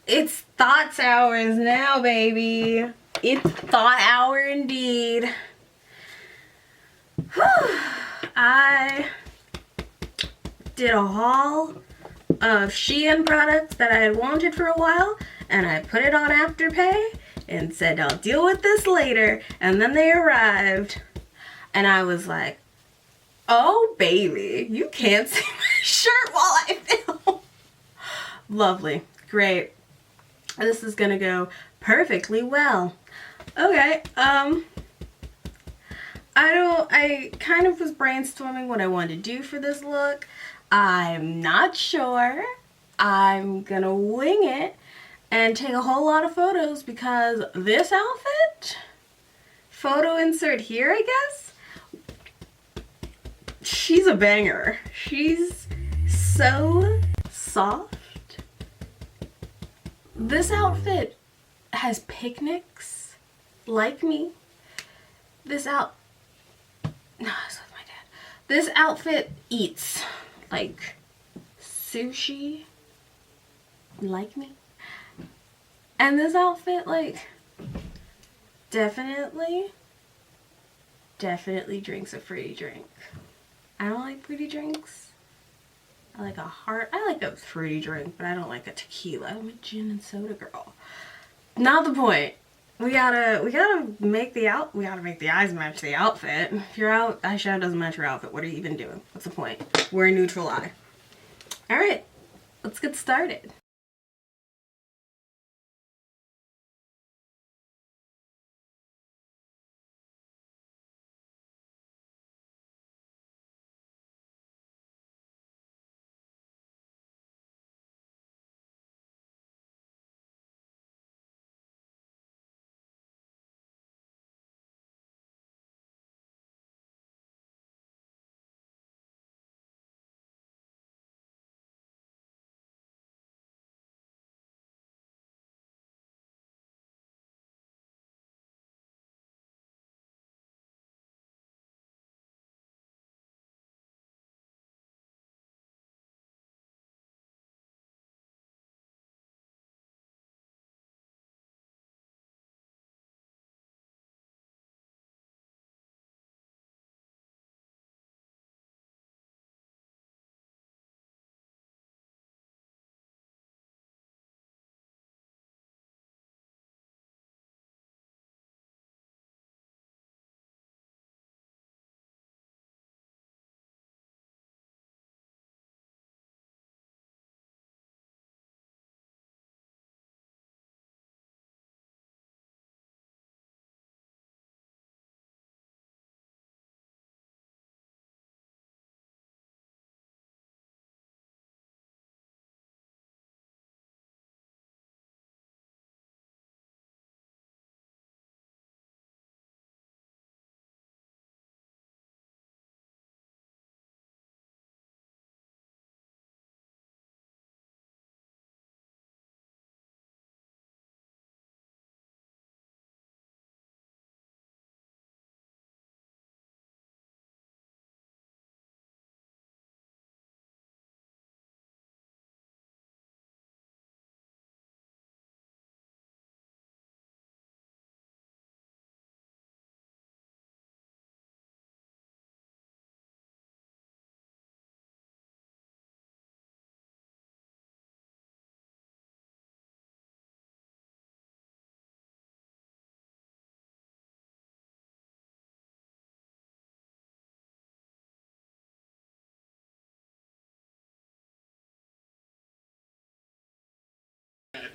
It's thoughts hours now, baby. It's thought hour indeed. I did a haul of Shein products that I had wanted for a while, and I put it on Afterpay and said I'll deal with this later, and then they arrived and I was like, oh baby, you can't see my shirt while I film. Lovely. Great. This is gonna go perfectly well. Okay, I kind of was brainstorming what I wanted to do for this look. I'm not sure. I'm gonna wing it and take a whole lot of photos because this outfit, photo insert here I guess, she's a banger. She's so soft. This outfit has picnics, like me. This out... No, it's with my dad. This outfit eats, like sushi, like me. And this outfit, like, definitely drinks a fruity drink. I don't like fruity drinks. I like a fruity drink, but I don't like a tequila. I'm a gin and soda girl. Not the point. We gotta make the eyes match the outfit. If your eyeshadow doesn't match your outfit, what are you even doing? What's the point? We're a neutral eye. Alright, let's get started.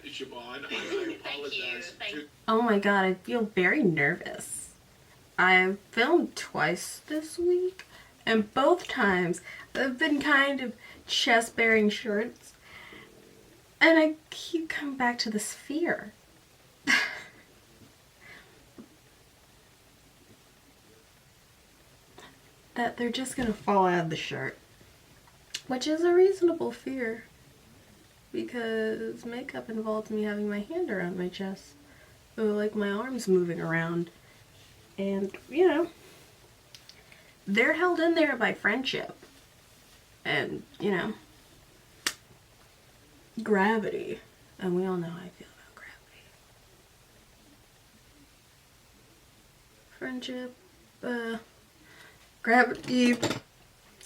Siobhan, I apologize. Thank you. Oh my god, I feel very nervous. I've filmed twice this week, and both times I've been kind of chest-bearing shorts, and I keep coming back to this fear. That they're just gonna fall out of the shirt. Which is a reasonable fear, because makeup involves me having my hand around my chest. So like my arms moving around. And, you know, they're held in there by friendship. And, you know, gravity. And we all know how I feel about gravity. Friendship, gravity,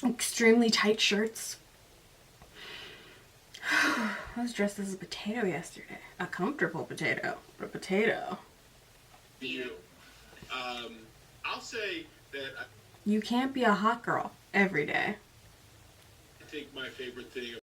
extremely tight shirts. I was dressed as a potato yesterday. A comfortable potato, but a potato. You. I'll say that You can't be a hot girl every day. I think my favorite thing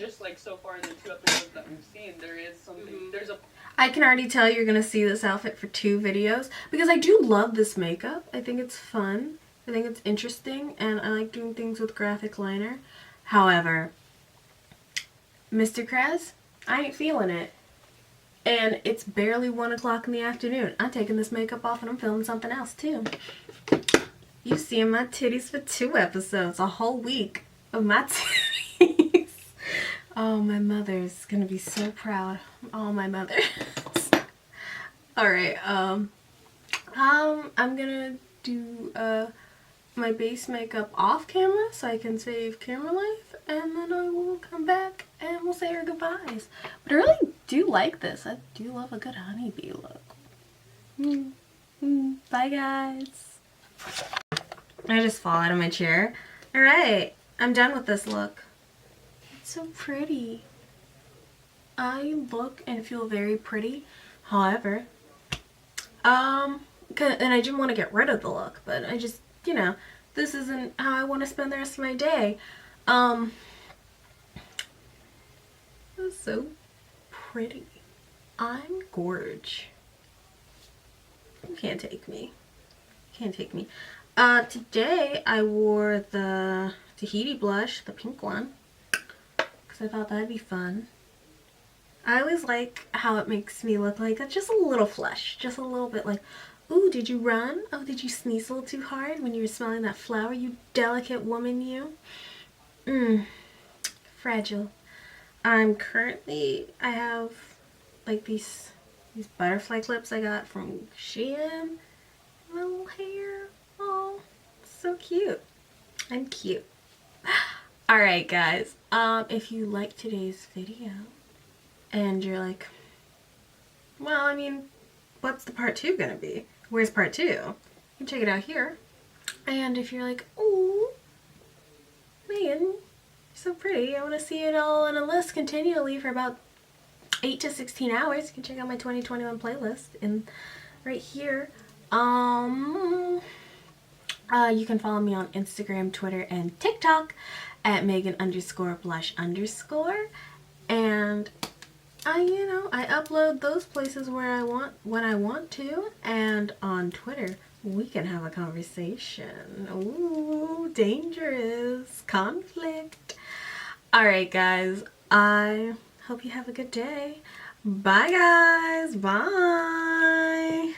just like so far in the 2 episodes that we've seen, there is something. There's a. I can already tell you're gonna see this outfit for 2 videos because I do love this makeup. I think it's fun. I think it's interesting, and I like doing things with graphic liner. However, Mr. Krabs, I ain't feeling it. And it's barely 1 o'clock in the afternoon. I'm taking this makeup off and I'm filming something else too. You seeing my titties for 2 episodes, a whole week of my titties. Oh, my mother's gonna be so proud. Oh, my mother. Alright, I'm gonna do my base makeup off camera so I can save camera life, and then I will come back and we'll say our goodbyes. But I really do like this. I do love a good honeybee look. Bye, guys. I just fall out of my chair. Alright, I'm done with this look. It's so pretty. I look and feel very pretty. However, and I didn't want to get rid of the look, but I just, you know, this isn't how I want to spend the rest of my day. It's so pretty. I'm gorge. You can't take me. Can't take me. Today I wore the Tahiti blush, the pink one, because I thought that'd be fun. I always like how it makes me look like just a little flush, just a little bit like, ooh, did you run? Oh, did you sneeze a little too hard when you were smelling that flower, you delicate woman, you? Fragile. I have like these butterfly clips I got from Shein. My little hair. Oh, so cute. I'm cute. Alright, guys. If you like today's video and you're like, well, I mean, what's the part 2 gonna be? Where's part 2? You can check it out here. And if you're like, ooh, Megan, you're so pretty, I want to see it all in a list continually for about 8 to 16 hours, you can check out my 2021 playlist right here. You can follow me on Instagram, Twitter, and TikTok at Megan_Blush_. And I upload those places where I want, when I want to, and on Twitter we can have a conversation. Ooh, dangerous conflict. Alright, guys, I hope you have a good day. Bye, guys. Bye.